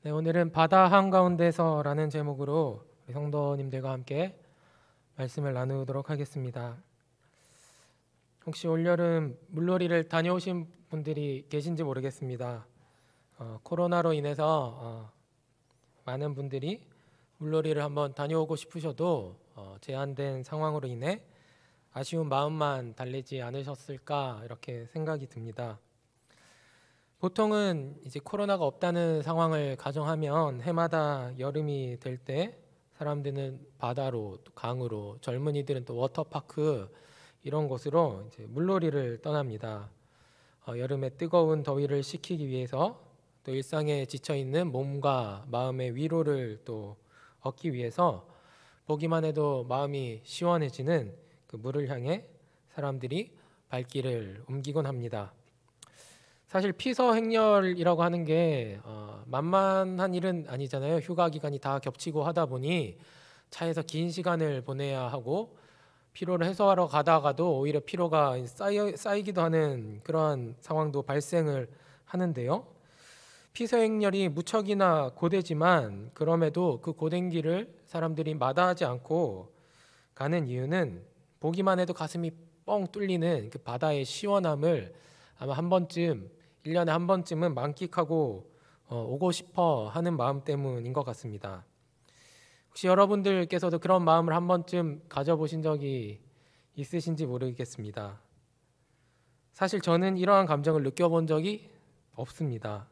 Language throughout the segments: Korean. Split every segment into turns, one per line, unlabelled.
네, 오늘은 바다 한가운데서라는 제목으로 우리 성도님들과 함께 말씀을 나누도록 하겠습니다. 혹시 올여름 물놀이를 다녀오신 분들이 계신지 모르겠습니다. 코로나로 인해서 많은 분들이 물놀이를 한번 다녀오고 싶으셔도 제한된 상황으로 인해 아쉬운 마음만 달래지 않으셨을까 이렇게 생각이 듭니다. 보통은 이제 코로나가 없다는 상황을 가정하면 해마다 여름이 될 때 사람들은 바다로 또 강으로 젊은이들은 또 워터파크 이런 곳으로 이제 물놀이를 떠납니다. 여름의 뜨거운 더위를 식히기 위해서 또 일상에 지쳐 있는 몸과 마음의 위로를 또 얻기 위해서 보기만 해도 마음이 시원해지는 그 물을 향해 사람들이 발길을 옮기곤 합니다. 사실 피서행렬이라고 하는 게 만만한 일은 아니잖아요. 휴가 기간이 다 겹치고 하다 보니 차에서 긴 시간을 보내야 하고 피로를 해소하러 가다가도 오히려 피로가 쌓이기도 하는 그러한 상황도 발생을 하는데요. 피서행렬이 무척이나 고되지만 그럼에도 그 고된 길을 사람들이 마다하지 않고 가는 이유는 보기만 해도 가슴이 뻥 뚫리는 그 바다의 시원함을 아마 한 번쯤 1년에 한 번쯤은 만끽하고 오고 싶어 하는 마음 때문인 것 같습니다. 혹시 여러분들께서도 그런 마음을 한 번쯤 가져보신 적이 있으신지 모르겠습니다. 사실 저는 이러한 감정을 느껴본 적이 없습니다.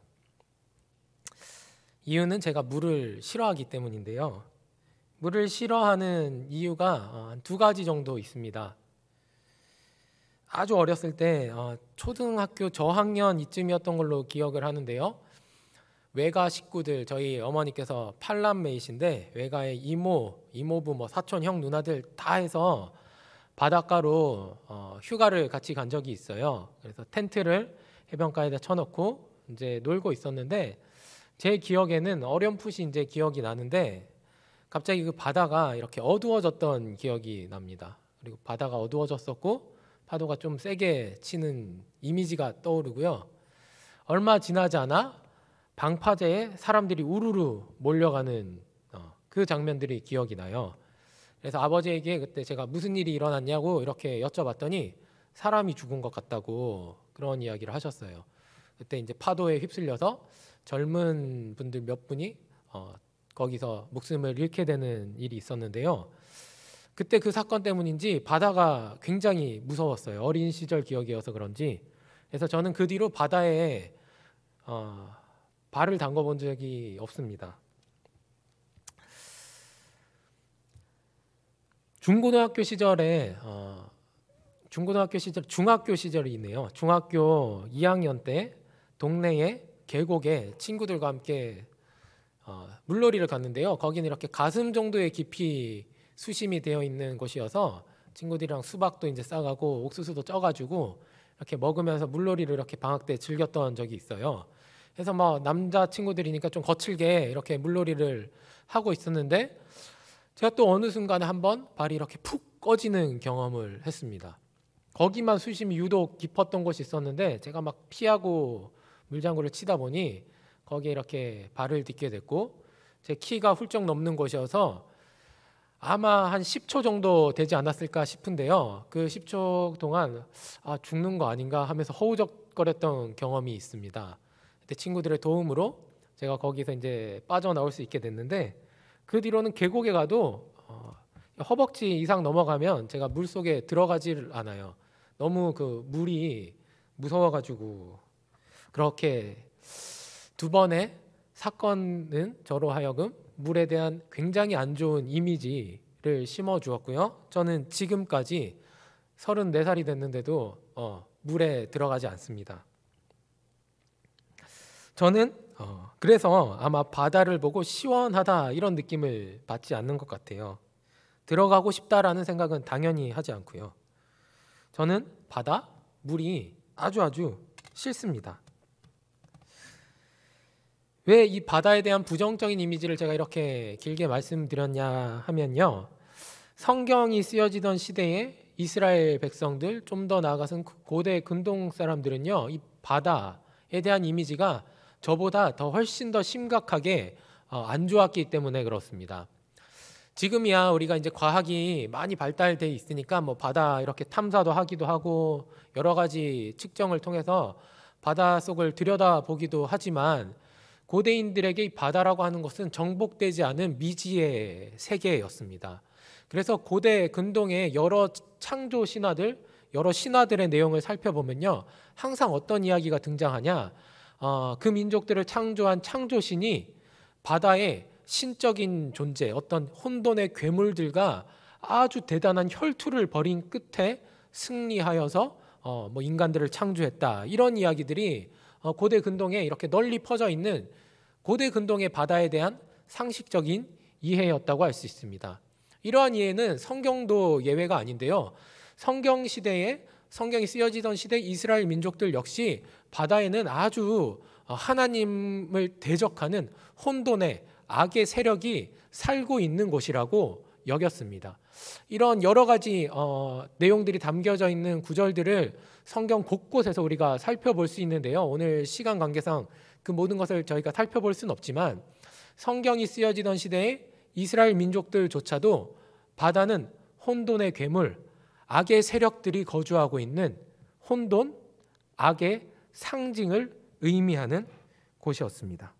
이유는 제가 물을 싫어하기 때문인데요. 물을 싫어하는 이유가 두 가지 정도 있습니다. 아주 어렸을 때 초등학교 저학년 이쯤이었던 걸로 기억을 하는데요. 외가 식구들, 저희 어머니께서 8남매이신데 외가의 이모부, 사촌, 형, 누나들 다 해서 바닷가로 휴가를 같이 간 적이 있어요. 그래서 텐트를 해변가에다 쳐놓고 이제 놀고 있었는데 제 기억에는 어렴풋이 이제 기억이 나는데 갑자기 그 바다가 이렇게 어두워졌던 기억이 납니다. 그리고 바다가 어두워졌었고 파도가 좀 세게 치는 이미지가 떠오르고요. 얼마 지나지 않아 방파제에 사람들이 우르르 몰려가는 그 장면들이 기억이 나요. 그래서 아버지에게 그때 제가 무슨 일이 일어났냐고 이렇게 여쭤봤더니 사람이 죽은 것 같다고 그런 이야기를 하셨어요. 그때 이제 파도에 휩쓸려서 젊은 분들 몇 분이 거기서 목숨을 잃게 되는 일이 있었는데요. 그때 그 사건 때문인지 바다가 굉장히 무서웠어요. 어린 시절 기억이어서 그런지. 그래서 저는 그 뒤로 바다에 발을 담궈 본 적이 없습니다. 중고등학교 시절 중학교 시절이 있네요. 중학교 2학년 때 동네에 계곡에 친구들과 함께 물놀이를 갔는데요. 거기는 이렇게 가슴 정도의 깊이 수심이 되어 있는 곳이어서 친구들이랑 수박도 이제 싸가고 옥수수도 쪄가지고 이렇게 먹으면서 물놀이를 이렇게 방학 때 즐겼던 적이 있어요. 그래서 남자 친구들이니까 좀 거칠게 이렇게 물놀이를 하고 있었는데 제가 또 어느 순간에 한번 발이 이렇게 푹 꺼지는 경험을 했습니다. 거기만 수심이 유독 깊었던 곳이 있었는데 제가 막 피하고 물장구를 치다 보니 거기에 이렇게 발을 딛게 됐고 제 키가 훌쩍 넘는 곳이어서 아마 한 10초 정도 되지 않았을까 싶은데요. 그 10초 동안 죽는 거 아닌가 하면서 허우적거렸던 경험이 있습니다. 그때 친구들의 도움으로 제가 거기서 이제 빠져나올 수 있게 됐는데 그 뒤로는 계곡에 가도 허벅지 이상 넘어가면 제가 물 속에 들어가질 않아요. 너무 그 물이 무서워가지고 그렇게 두 번의 사건은 저로 하여금 물에 대한 굉장히 안 좋은 이미지를 심어주었고요. 저는 지금까지 34살이 됐는데도 물에 들어가지 않습니다. 저는 그래서 아마 바다를 보고 시원하다 이런 느낌을 받지 않는 것 같아요. 들어가고 싶다라는 생각은 당연히 하지 않고요. 저는 바다, 물이 아주 싫습니다. 왜 이 바다에 대한 부정적인 이미지를 제가 이렇게 길게 말씀드렸냐 하면요. 성경이 쓰여지던 시대에 이스라엘 백성들, 좀 더 나아가서는 고대 근동 사람들은요, 이 바다에 대한 이미지가 저보다 더 훨씬 더 심각하게 안 좋았기 때문에 그렇습니다. 지금이야 우리가 이제 과학이 많이 발달돼 있으니까 뭐 바다 이렇게 탐사도 하기도 하고 여러 가지 측정을 통해서 바다 속을 들여다보기도 하지만 고대인들에게 이 바다라고 하는 것은 정복되지 않은 미지의 세계였습니다. 그래서 고대 근동의 여러 창조 신화들, 여러 신화들의 내용을 살펴보면요, 항상 어떤 이야기가 등장하냐, 그 민족들을 창조한 창조신이 바다의 신적인 존재, 어떤 혼돈의 괴물들과 아주 대단한 혈투를 벌인 끝에 승리하여서 뭐 인간들을 창조했다, 이런 이야기들이 고대 근동에 이렇게 널리 퍼져 있는 고대 근동의 바다에 대한 상식적인 이해였다고 할 수 있습니다. 이러한 이해는 성경도 예외가 아닌데요, 성경 시대에 성경이 쓰여지던 시대 이스라엘 민족들 역시 바다에는 아주 하나님을 대적하는 혼돈의 악의 세력이 살고 있는 곳이라고 여겼습니다. 이런 여러 가지 내용들이 담겨져 있는 구절들을 성경 곳곳에서 우리가 살펴볼 수 있는데요, 오늘 시간 관계상 그 모든 것을 저희가 살펴볼 수는 없지만 성경이 쓰여지던 시대에 이스라엘 민족들조차도 바다는 혼돈의 괴물, 악의 세력들이 거주하고 있는 혼돈, 악의 상징을 의미하는 곳이었습니다.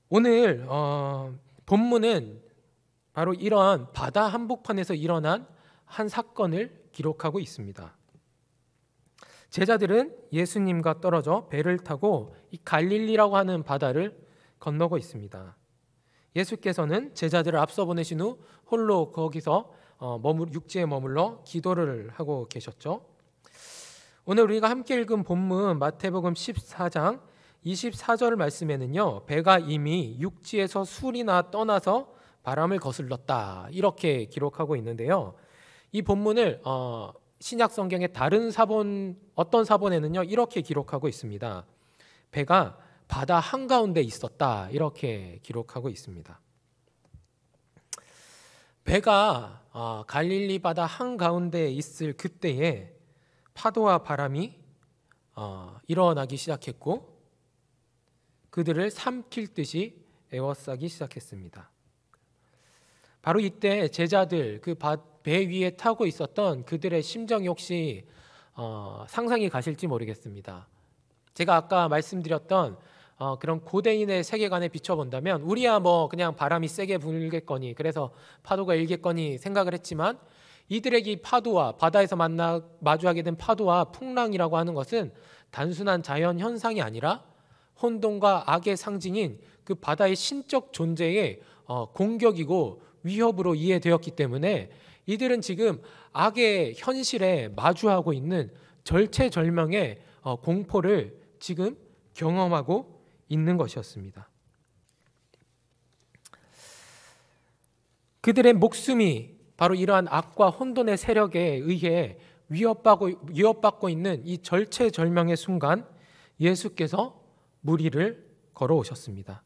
오늘 본문은 바로 이러한 바다 한복판에서 일어난 한 사건을 기록하고 있습니다. 제자들은 예수님과 떨어져 배를 타고 이 갈릴리라고 하는 바다를 건너고 있습니다. 예수께서는 제자들을 앞서 보내신 후 홀로 거기서 육지에 머물러 기도를 하고 계셨죠. 오늘 우리가 함께 읽은 본문 마태복음 14장 24절 말씀에는요, 배가 이미 육지에서 술이나 떠나서 바람을 거슬렀다, 이렇게 기록하고 있는데요, 이 본문을 신약 성경의 다른 사본, 어떤 사본에는요 이렇게 기록하고 있습니다. 배가 바다 한가운데 있었다, 이렇게 기록하고 있습니다. 배가 갈릴리 바다 한가운데 있을 그때에 파도와 바람이 일어나기 시작했고 그들을 삼킬 듯이 에워싸기 시작했습니다. 바로 이때 제자들, 그 배 위에 타고 있었던 그들의 심정이 혹시 상상이 가실지 모르겠습니다. 제가 아까 말씀드렸던 그런 고대인의 세계관에 비춰본다면 우리야 뭐 그냥 바람이 세게 불겠거니, 그래서 파도가 일겠거니 생각을 했지만 이들에게 이 파도와 바다에서 마주하게 된 파도와 풍랑이라고 하는 것은 단순한 자연 현상이 아니라 혼돈과 악의 상징인 그 바다의 신적 존재의 공격이고 위협으로 이해되었기 때문에 이들은 지금 악의 현실에 마주하고 있는 절체절명의 공포를 지금 경험하고 있는 것이었습니다. 그들의 목숨이 바로 이러한 악과 혼돈의 세력에 의해 위협받고 있는 이 절체절명의 순간 예수께서 물 위를 걸어오셨습니다.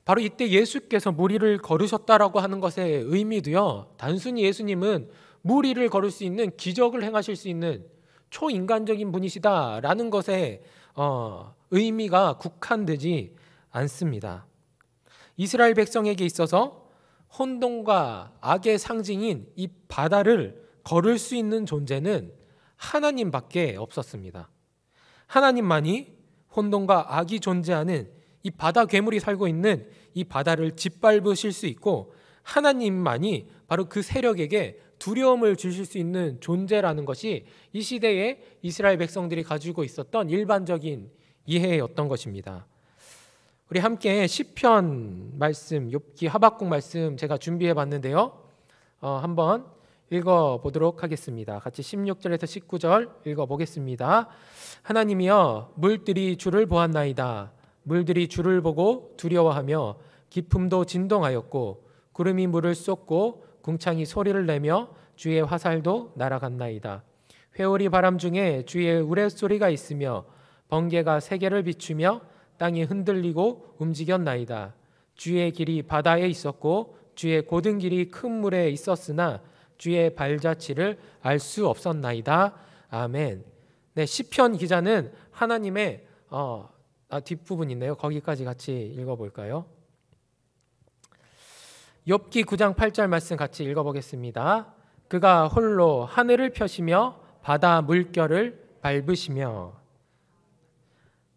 바로 이때 예수께서 물 위를 걸으셨다라고 하는 것의 의미도요, 단순히 예수님은 물 위를 걸을 수 있는 기적을 행하실 수 있는 초인간적인 분이시다라는 것에 의미가 국한되지 않습니다. 이스라엘 백성에게 있어서 혼돈과 악의 상징인 이 바다를 걸을 수 있는 존재는 하나님밖에 없었습니다. 하나님만이 혼돈과 악이 존재하는 이 바다 괴물이 살고 있는 이 바다를 짓밟으실 수 있고 하나님만이 바로 그 세력에게 두려움을 주실 수 있는 존재라는 것이 이 시대에 이스라엘 백성들이 가지고 있었던 일반적인 이해였던 것입니다. 우리 함께 시편 말씀, 욥기, 하박국 말씀 제가 준비해 봤는데요, 한번 읽어보도록 하겠습니다. 같이 16절에서 19절 읽어보겠습니다. 하나님이여, 물들이 주를 보았나이다. 물들이 주를 보고 두려워하며 기품도 진동하였고 구름이 물을 쏟고 궁창이 소리를 내며 주의 화살도 날아갔나이다. 회오리 바람 중에 주의 우레소리가 있으며 번개가 세계를 비추며 땅이 흔들리고 움직였나이다. 주의 길이 바다에 있었고 주의 고든 길이 큰 물에 있었으나 주의 발자취를 알 수 없었나이다. 아멘. 네, 시편 기자는 하나님의 뒷부분 있네요. 거기까지 같이 읽어볼까요? 욥기 9장 8절 말씀 같이 읽어보겠습니다. 그가 홀로 하늘을 펴시며 바다 물결을 밟으시며.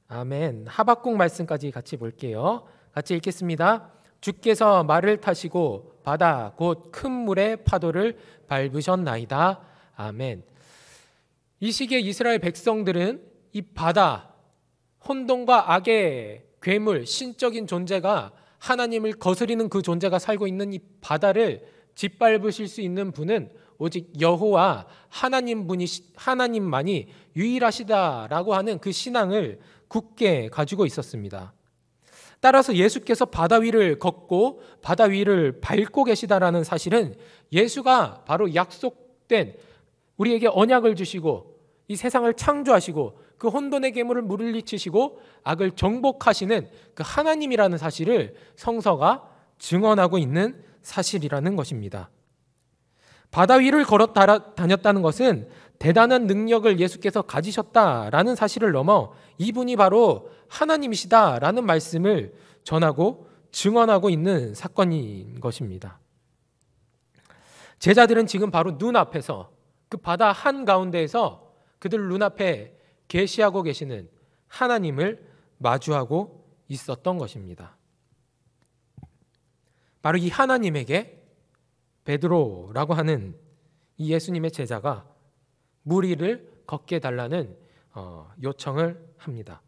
아멘. 하박국 말씀까지 같이 볼게요. 같이 읽겠습니다. 주께서 말을 타시고 바다 곧 큰 물의 파도를 밟으셨나이다. 아멘. 이 시기에 이스라엘 백성들은 이 바다, 혼돈과 악의 괴물, 신적인 존재가 하나님을 거스리는 그 존재가 살고 있는 이 바다를 짓밟으실 수 있는 분은 오직 여호와 하나님만이 유일하시다라고 하는 그 신앙을 굳게 가지고 있었습니다. 따라서 예수께서 바다 위를 걷고 바다 위를 밟고 계시다라는 사실은 예수가 바로 약속된 우리에게 언약을 주시고 이 세상을 창조하시고 그 혼돈의 괴물을 물리치시고 악을 정복하시는 그 하나님이라는 사실을 성서가 증언하고 있는 사실이라는 것입니다. 바다 위를 걸어 다녔다는 것은 대단한 능력을 예수께서 가지셨다라는 사실을 넘어 이분이 바로 하나님이시다라는 말씀을 전하고 증언하고 있는 사건인 것입니다. 제자들은 지금 바로 눈앞에서 그 바다 한가운데에서 그들 눈앞에 계시하고 계시는 하나님을 마주하고 있었던 것입니다. 바로 이 하나님에게 베드로라고 하는 이 예수님의 제자가 물 위를 걷게 달라는 요청을 합니다.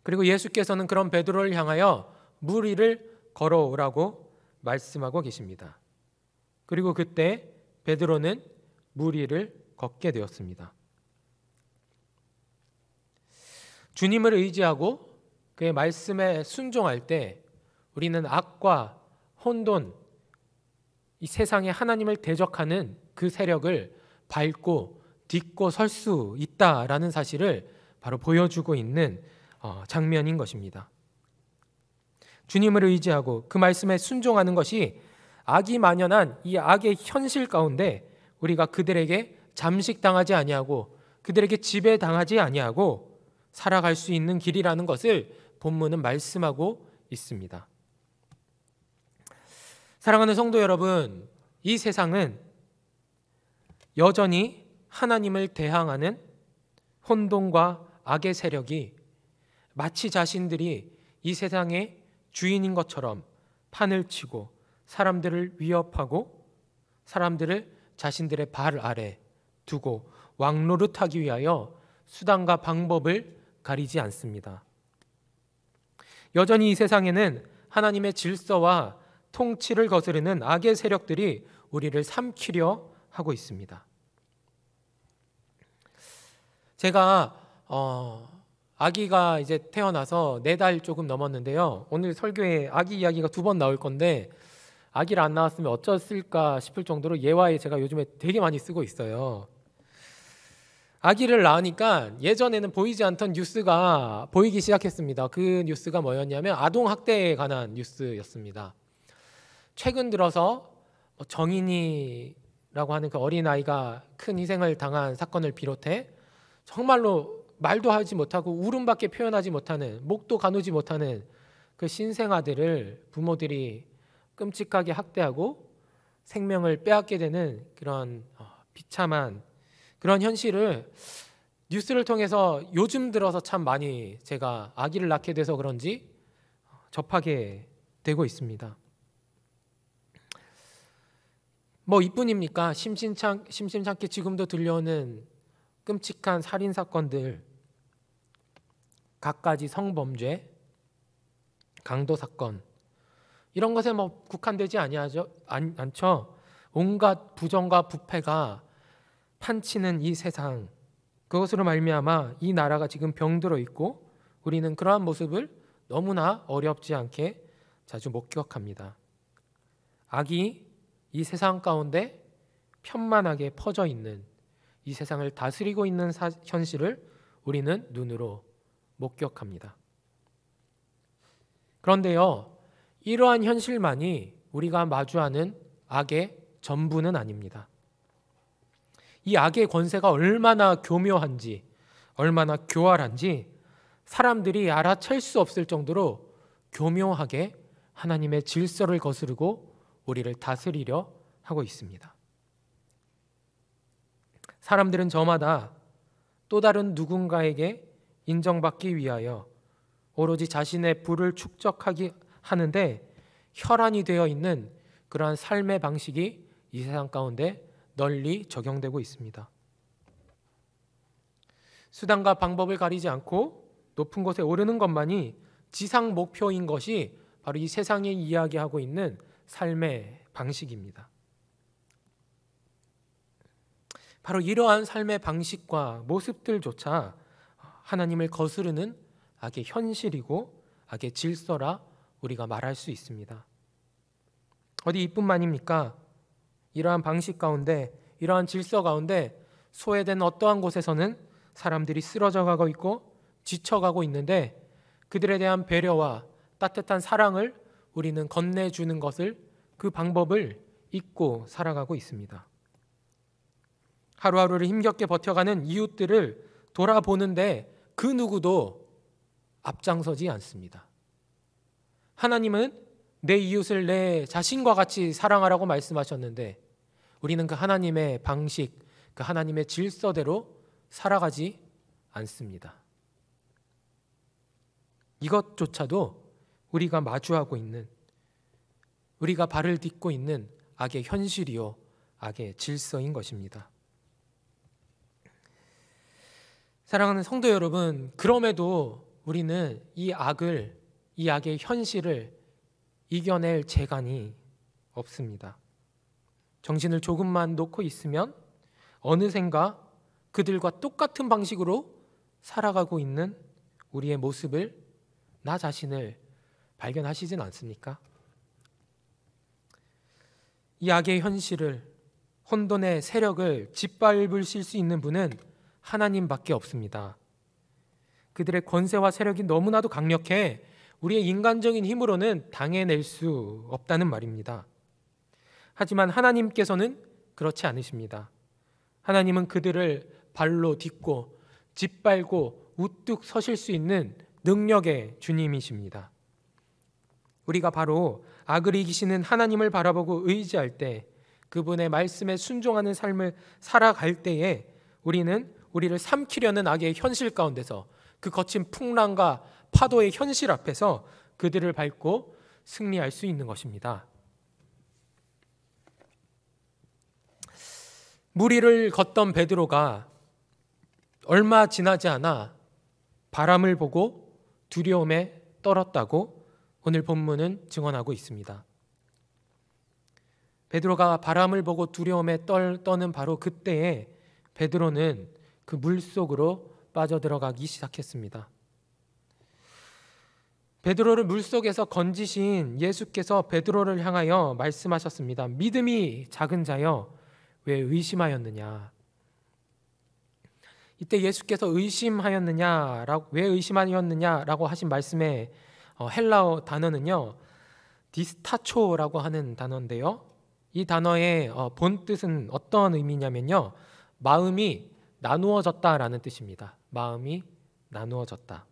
그리고 예수께서는 그런 베드로를 향하여 물 위를 걸어오라고 말씀하고 계십니다. 그리고 그때 베드로는 물 위를 걷게 되었습니다. 주님을 의지하고 그의 말씀에 순종할 때 우리는 악과 혼돈, 이 세상에 하나님을 대적하는 그 세력을 밟고 딛고 설 수 있다라는 사실을 바로 보여주고 있는 장면인 것입니다. 주님을 의지하고 그 말씀에 순종하는 것이 악이 만연한 이 악의 현실 가운데 우리가 그들에게 잠식당하지 아니하고 그들에게 지배당하지 아니하고 살아갈 수 있는 길이라는 것을 본문은 말씀하고 있습니다. 사랑하는 성도 여러분, 이 세상은 여전히 하나님을 대항하는 혼돈과 악의 세력이 마치 자신들이 이 세상의 주인인 것처럼 판을 치고 사람들을 위협하고 사람들을 자신들의 발 아래 두고 왕노릇하기 위하여 수단과 방법을 가리지 않습니다. 여전히 이 세상에는 하나님의 질서와 통치를 거스르는 악의 세력들이 우리를 삼키려 하고 있습니다. 제가 아기가 이제 태어나서 4달 조금 넘었는데요. 오늘 설교에 아기 이야기가 2번 나올 건데 아기를 안 낳았으면 어쩌을까 싶을 정도로 예화에 제가 요즘에 되게 많이 쓰고 있어요. 아기를 낳으니까 예전에는 보이지 않던 뉴스가 보이기 시작했습니다. 그 뉴스가 뭐였냐면 아동학대에 관한 뉴스였습니다. 최근 들어서 정인이라고 하는 그 어린아이가 큰 희생을 당한 사건을 비롯해 정말로 말도 하지 못하고 울음밖에 표현하지 못하는, 목도 가누지 못하는 그 신생아들을 부모들이 끔찍하게 학대하고 생명을 빼앗게 되는 그런 비참한 그런 현실을 뉴스를 통해서 요즘 들어서 참 많이 제가 아기를 낳게 돼서 그런지 접하게 되고 있습니다. 뭐 이뿐입니까? 심심찮게 지금도 들려오는 끔찍한 살인 사건들, 갖가지 성범죄, 강도 사건, 이런 것에 뭐 국한되지 않죠. 온갖 부정과 부패가 판치는 이 세상, 그것으로 말미암아 이 나라가 지금 병들어 있고 우리는 그러한 모습을 너무나 어렵지 않게 자주 목격합니다. 악이 이 세상 가운데 편만하게 퍼져 있는, 이 세상을 다스리고 있는 현실을 우리는 눈으로 목격합니다. 그런데요, 이러한 현실만이 우리가 마주하는 악의 전부는 아닙니다. 이 악의 권세가 얼마나 교묘한지, 얼마나 교활한지 사람들이 알아챌 수 없을 정도로 교묘하게 하나님의 질서를 거스르고 우리를 다스리려 하고 있습니다. 사람들은 저마다 또 다른 누군가에게 인정받기 위하여 오로지 자신의 부를 축적하기 하는데 혈안이 되어 있는 그러한 삶의 방식이 이 세상 가운데 널리 적용되고 있습니다. 수단과 방법을 가리지 않고 높은 곳에 오르는 것만이 지상 목표인 것이 바로 이 세상이 이야기하고 있는 삶의 방식입니다. 바로 이러한 삶의 방식과 모습들조차 하나님을 거스르는 악의 현실이고 악의 질서라 우리가 말할 수 있습니다. 어디 이뿐만입니까? 이러한 방식 가운데, 이러한 질서 가운데 소외된 어떠한 곳에서는 사람들이 쓰러져 가고 있고 지쳐가고 있는데 그들에 대한 배려와 따뜻한 사랑을 우리는 건네주는 것을, 그 방법을 잊고 살아가고 있습니다. 하루하루를 힘겹게 버텨가는 이웃들을 돌아보는데 그 누구도 앞장서지 않습니다. 하나님은 내 이웃을 내 자신과 같이 사랑하라고 말씀하셨는데 우리는 그 하나님의 방식, 그 하나님의 질서대로 살아가지 않습니다. 이것조차도 우리가 마주하고 있는, 우리가 발을 딛고 있는 악의 현실이요 악의 질서인 것입니다. 사랑하는 성도 여러분, 그럼에도 우리는 이 악의 현실을 이겨낼 재간이 없습니다. 정신을 조금만 놓고 있으면 어느샌가 그들과 똑같은 방식으로 살아가고 있는 우리의 모습을, 나 자신을 발견하시진 않습니까? 이 악의 현실을, 혼돈의 세력을 짓밟으실 수 있는 분은 하나님밖에 없습니다. 그들의 권세와 세력이 너무나도 강력해 우리의 인간적인 힘으로는 당해낼 수 없다는 말입니다. 하지만 하나님께서는 그렇지 않으십니다. 하나님은 그들을 발로 딛고 짓밟고 우뚝 서실 수 있는 능력의 주님이십니다. 우리가 바로 악을 이기시는 하나님을 바라보고 의지할 때, 그분의 말씀에 순종하는 삶을 살아갈 때에 우리는 우리를 삼키려는 악의 현실 가운데서, 그 거친 풍랑과 파도의 현실 앞에서 그들을 밟고 승리할 수 있는 것입니다. 물 위를 걷던 베드로가 얼마 지나지 않아 바람을 보고 두려움에 떨었다고 오늘 본문은 증언하고 있습니다. 베드로가 바람을 보고 두려움에 떠는 바로 그때에 베드로는 그 물속으로 빠져들어가기 시작했습니다. 베드로를 물속에서 건지신 예수께서 베드로를 향하여 말씀하셨습니다. 믿음이 작은 자여, 왜 의심하였느냐? 이때 예수께서 왜 의심하였느냐라고 하신 말씀의 헬라어 단어는요, 디스타초라고 하는 단어인데요, 이 단어의 본 뜻은 어떤 의미냐면요, 마음이 나누어졌다라는 뜻입니다. 마음이 나누어졌다.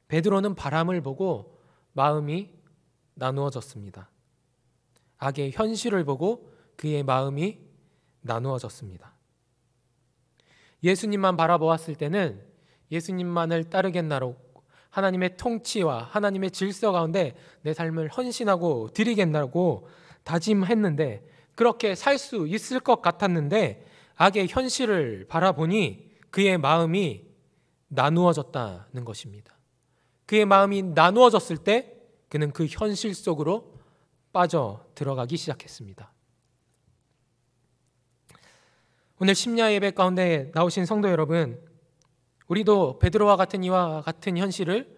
베드로는 바람을 보고 마음이 나누어졌습니다. 악의 현실을 보고 그의 마음이 나누어졌습니다. 예수님만 바라보았을 때는 예수님만을 따르겠나로, 하나님의 통치와 하나님의 질서 가운데 내 삶을 헌신하고 드리겠나고 다짐했는데, 그렇게 살 수 있을 것 같았는데 악의 현실을 바라보니 그의 마음이 나누어졌다는 것입니다. 그의 마음이 나누어졌을 때 그는 그 현실 속으로 빠져 들어가기 시작했습니다. 오늘 심야 예배 가운데 나오신 성도 여러분, 우리도 베드로와 같은 이와 같은 현실을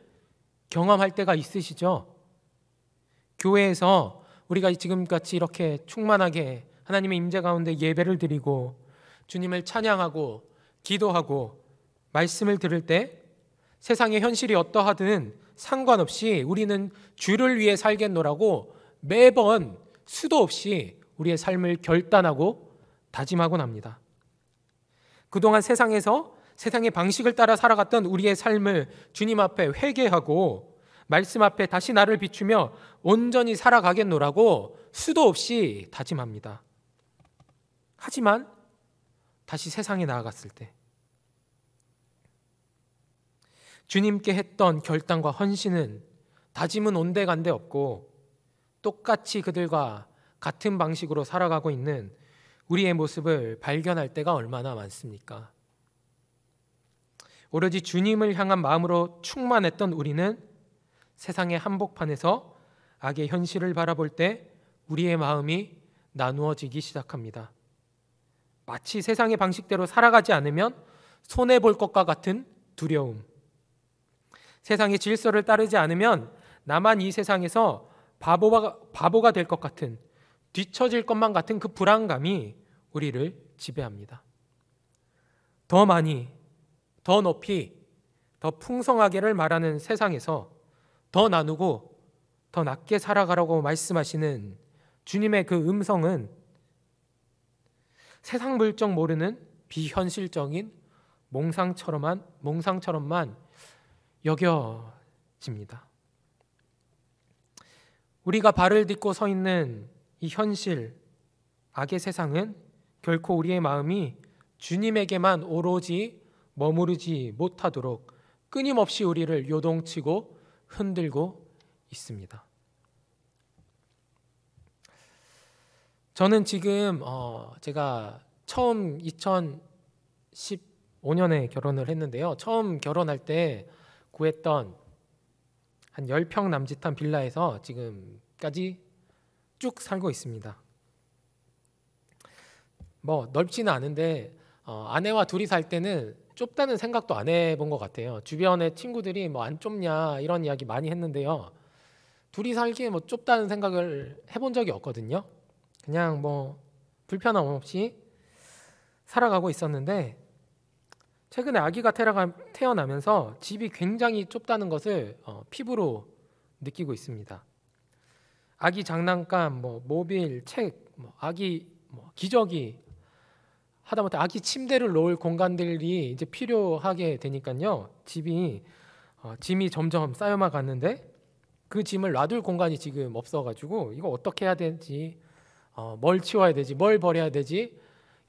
경험할 때가 있으시죠? 교회에서 우리가 지금같이 이렇게 충만하게 하나님의 임재 가운데 예배를 드리고 주님을 찬양하고 기도하고 말씀을 들을 때 세상의 현실이 어떠하든 상관없이 우리는 주를 위해 살겠노라고 매번 수도 없이 우리의 삶을 결단하고 다짐하곤 합니다. 그동안 세상에서 세상의 방식을 따라 살아갔던 우리의 삶을 주님 앞에 회개하고 말씀 앞에 다시 나를 비추며 온전히 살아가겠노라고 수도 없이 다짐합니다. 하지만 다시 세상에 나아갔을 때 주님께 했던 결단과 헌신은 다짐은 온데간데 없고 똑같이 그들과 같은 방식으로 살아가고 있는 우리의 모습을 발견할 때가 얼마나 많습니까? 오로지 주님을 향한 마음으로 충만했던 우리는 세상의 한복판에서 악의 현실을 바라볼 때 우리의 마음이 나누어지기 시작합니다. 마치 세상의 방식대로 살아가지 않으면 손해볼 것과 같은 두려움, 세상의 질서를 따르지 않으면 나만 이 세상에서 바보가 될 것 같은, 뒤처질 것만 같은 그 불안감이 우리를 지배합니다. 더 많이, 더 높이, 더 풍성하게를 말하는 세상에서 더 나누고 더 낮게 살아가라고 말씀하시는 주님의 그 음성은 세상 물정 모르는 비현실적인 몽상처럼만 여겨집니다. 우리가 발을 딛고 서 있는 이 현실, 악의 세상은 결코 우리의 마음이 주님에게만 오로지 머무르지 못하도록 끊임없이 우리를 요동치고 흔들고 있습니다. 저는 지금 제가 처음 2015년에 결혼을 했는데요. 처음 결혼할 때 구했던 한 10평 남짓한 빌라에서 지금까지 쭉 살고 있습니다. 뭐 넓지는 않은데 아내와 둘이 살 때는 좁다는 생각도 안 해본 것 같아요. 주변에 친구들이 뭐 안 좁냐 이런 이야기 많이 했는데요. 둘이 살기에 뭐 좁다는 생각을 해본 적이 없거든요. 그냥 뭐 불편함 없이 살아가고 있었는데 최근에 아기가 태어나면서 집이 굉장히 좁다는 것을 피부로 느끼고 있습니다. 아기 장난감, 뭐 모빌, 책, 아기 기저귀, 하다못해 아기 침대를 놓을 공간들이 이제 필요하게 되니까요. 짐이 점점 쌓여만 갔는데 그 짐을 놔둘 공간이 지금 없어가지고 이거 어떻게 해야 되지? 뭘 치워야 되지? 뭘 버려야 되지?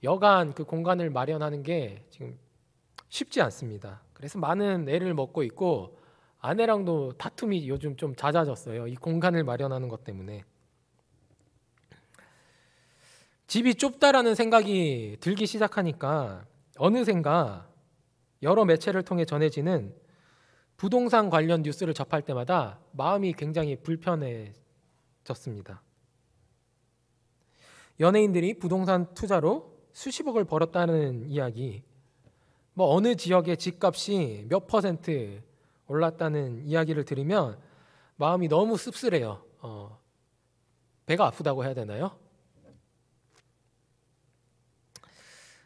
여간 그 공간을 마련하는 게 지금 쉽지 않습니다. 그래서 많은 애를 먹고 있고 아내랑도 다툼이 요즘 좀 잦아졌어요. 이 공간을 마련하는 것 때문에. 집이 좁다라는 생각이 들기 시작하니까 어느샌가 여러 매체를 통해 전해지는 부동산 관련 뉴스를 접할 때마다 마음이 굉장히 불편해졌습니다. 연예인들이 부동산 투자로 수십억을 벌었다는 이야기, 뭐 어느 지역의 집값이 몇 퍼센트 올랐다는 이야기를 들으면 마음이 너무 씁쓸해요. 배가 아프다고 해야 되나요?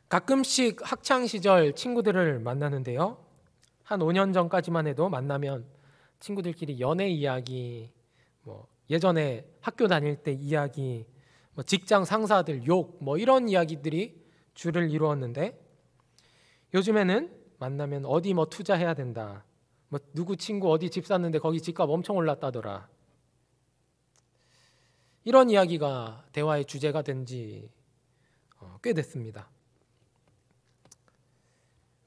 가끔씩 학창 시절 친구들을 만나는데요. 한 5년 전까지만 해도 만나면 친구들끼리 연애 이야기, 뭐 예전에 학교 다닐 때 이야기, 뭐 직장 상사들 욕, 뭐 이런 이야기들이 주를 이루었는데 요즘에는 만나면 어디 뭐 투자해야 된다, 뭐 누구 친구 어디 집 샀는데 거기 집값 엄청 올랐다더라, 이런 이야기가 대화의 주제가 된 지 꽤 됐습니다.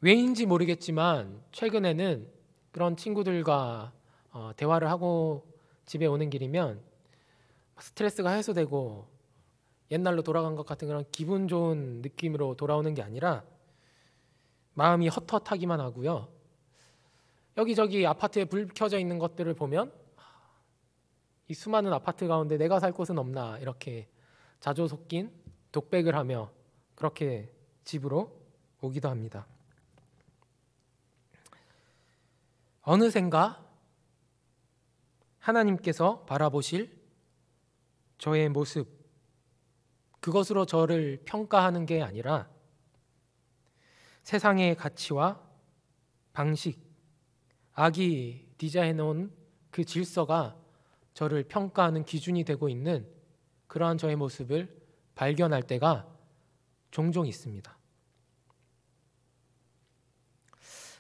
왜인지 모르겠지만 최근에는 그런 친구들과 대화를 하고 집에 오는 길이면 스트레스가 해소되고 옛날로 돌아간 것 같은 그런 기분 좋은 느낌으로 돌아오는 게 아니라 마음이 헛헛하기만 하고요. 여기저기 아파트에 불 켜져 있는 것들을 보면 이 수많은 아파트 가운데 내가 살 곳은 없나, 이렇게 자조 섞인 독백을 하며 그렇게 집으로 오기도 합니다. 어느샌가 하나님께서 바라보실 저의 모습, 그것으로 저를 평가하는 게 아니라 세상의 가치와 방식, 악이 디자인해 놓은 그 질서가 저를 평가하는 기준이 되고 있는 그러한 저의 모습을 발견할 때가 종종 있습니다.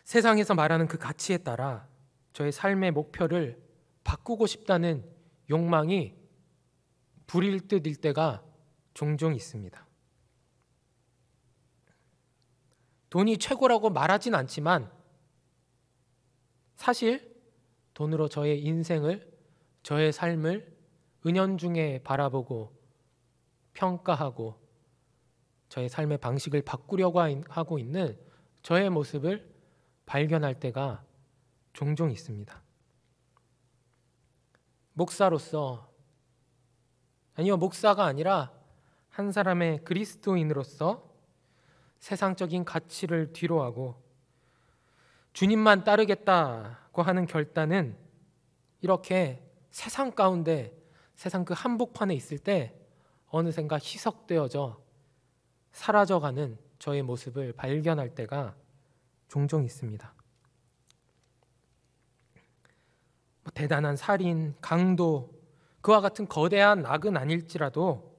세상에서 말하는 그 가치에 따라 저의 삶의 목표를 바꾸고 싶다는 욕망이 불일 듯 일 때가 종종 있습니다. 돈이 최고라고 말하진 않지만 사실 돈으로 저의 인생을, 저의 삶을 은연중에 바라보고 평가하고 저의 삶의 방식을 바꾸려고 하고 있는 저의 모습을 발견할 때가 종종 있습니다. 목사로서, 아니요, 목사가 아니라 한 사람의 그리스도인으로서 세상적인 가치를 뒤로하고 주님만 따르겠다고 하는 결단은 이렇게 세상 가운데, 세상 그 한복판에 있을 때 어느샌가 희석되어져 사라져가는 저의 모습을 발견할 때가 종종 있습니다. 대단한 살인, 강도, 그와 같은 거대한 악은 아닐지라도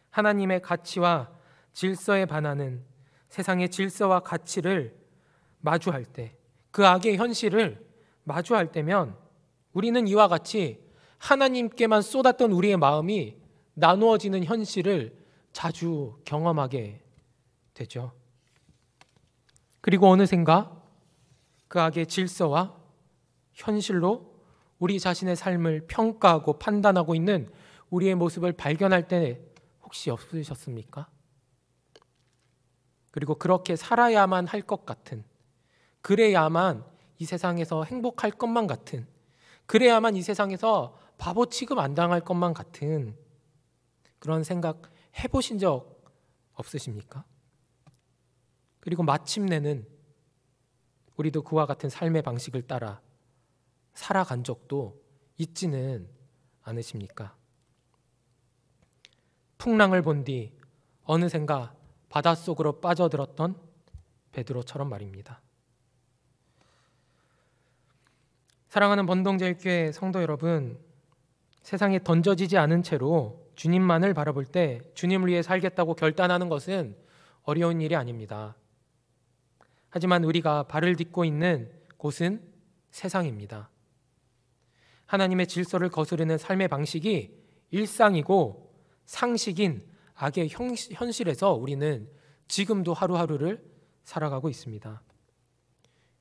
하나님의 가치와 질서에 반하는 세상의 질서와 가치를 마주할 때, 그 악의 현실을 마주할 때면 우리는 이와 같이 하나님께만 쏟았던 우리의 마음이 나누어지는 현실을 자주 경험하게 되죠. 그리고 어느샌가 그 악의 질서와 현실로 우리 자신의 삶을 평가하고 판단하고 있는 우리의 모습을 발견할 때 혹시 없으셨습니까? 그리고 그렇게 살아야만 할 것 같은, 그래야만 이 세상에서 행복할 것만 같은, 그래야만 이 세상에서 바보 취급 안 당할 것만 같은 그런 생각 해보신 적 없으십니까? 그리고 마침내는 우리도 그와 같은 삶의 방식을 따라 살아간 적도 있지는 않으십니까? 풍랑을 본 뒤 어느샌가 바닷속으로 빠져들었던 베드로처럼 말입니다. 사랑하는 번동제일교회 성도 여러분, 세상에 던져지지 않은 채로 주님만을 바라볼 때 주님을 위해 살겠다고 결단하는 것은 어려운 일이 아닙니다. 하지만 우리가 발을 딛고 있는 곳은 세상입니다. 하나님의 질서를 거스르는 삶의 방식이 일상이고 상식인 악의 현실에서 우리는 지금도 하루하루를 살아가고 있습니다.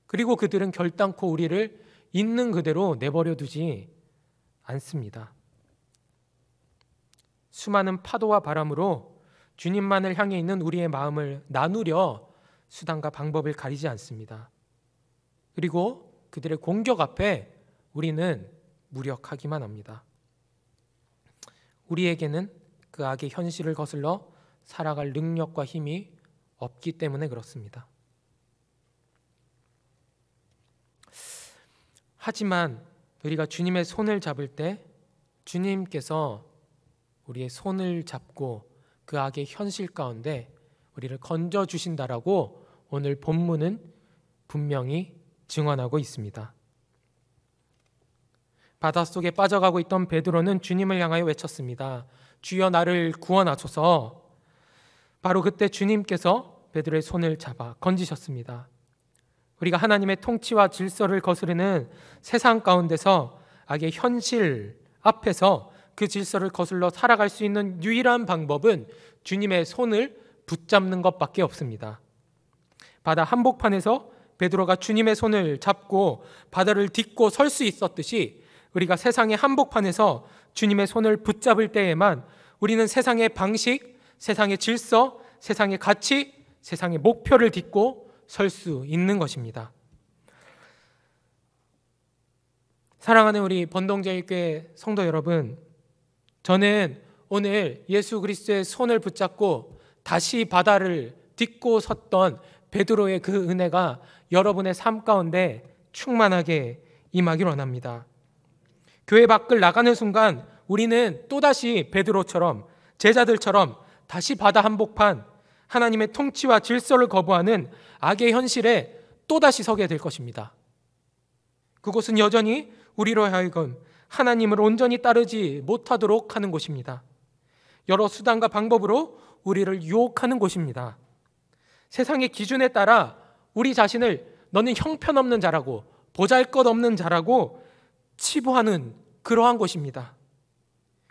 그리고 그들은 결단코 우리를 있는 그대로 내버려 두지 않습니다. 수많은 파도와 바람으로 주님만을 향해 있는 우리의 마음을 나누려 수단과 방법을 가리지 않습니다. 그리고 그들의 공격 앞에 우리는 무력하기만 합니다. 우리에게는 그 악의 현실을 거슬러 살아갈 능력과 힘이 없기 때문에 그렇습니다. 하지만 우리가 주님의 손을 잡을 때 주님께서 우리의 손을 잡고 그 악의 현실 가운데 우리를 건져주신다라고 오늘 본문은 분명히 증언하고 있습니다. 바닷속에 빠져가고 있던 베드로는 주님을 향하여 외쳤습니다. 주여 나를 구원하소서. 바로 그때 주님께서 베드로의 손을 잡아 건지셨습니다. 우리가 하나님의 통치와 질서를 거스르는 세상 가운데서 악의 현실 앞에서 그 질서를 거슬러 살아갈 수 있는 유일한 방법은 주님의 손을 붙잡는 것밖에 없습니다. 바다 한복판에서 베드로가 주님의 손을 잡고 바다를 딛고 설 수 있었듯이 우리가 세상의 한복판에서 주님의 손을 붙잡을 때에만 우리는 세상의 방식, 세상의 질서, 세상의 가치, 세상의 목표를 딛고 설 수 있는 것입니다. 사랑하는 우리 번동제일교회 성도 여러분, 저는 오늘 예수 그리스도의 손을 붙잡고 다시 바다를 딛고 섰던 베드로의 그 은혜가 여러분의 삶 가운데 충만하게 임하길 원합니다. 교회 밖을 나가는 순간 우리는 또다시 베드로처럼, 제자들처럼 다시 바다 한복판, 하나님의 통치와 질서를 거부하는 악의 현실에 또다시 서게 될 것입니다. 그곳은 여전히 우리로 하여금 하나님을 온전히 따르지 못하도록 하는 곳입니다. 여러 수단과 방법으로 우리를 유혹하는 곳입니다. 세상의 기준에 따라 우리 자신을 너는 형편없는 자라고 보잘것없는 자라고 치부하는 그러한 곳입니다.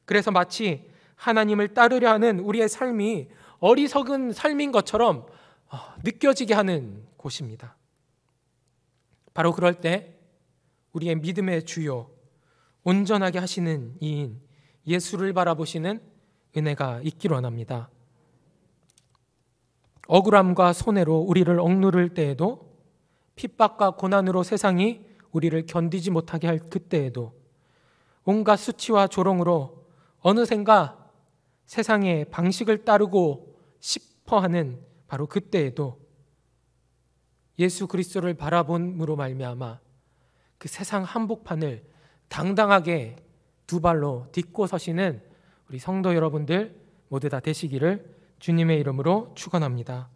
그래서 마치 하나님을 따르려 하는 우리의 삶이 어리석은 삶인 것처럼 느껴지게 하는 곳입니다. 바로 그럴 때 우리의 믿음의 주요, 온전하게 하시는 이인 예수를 바라보시는 은혜가 있기를 원합니다. 억울함과 손해로 우리를 억누를 때에도, 핍박과 고난으로 세상이 우리를 견디지 못하게 할 그때에도, 온갖 수치와 조롱으로 어느샌가 세상의 방식을 따르고 싶어하는 바로 그때에도 예수 그리스도를 바라봄으로 말미암아 그 세상 한복판을 당당하게 두 발로 딛고 서시는 우리 성도 여러분들 모두 다 되시기를 주님의 이름으로 축원합니다.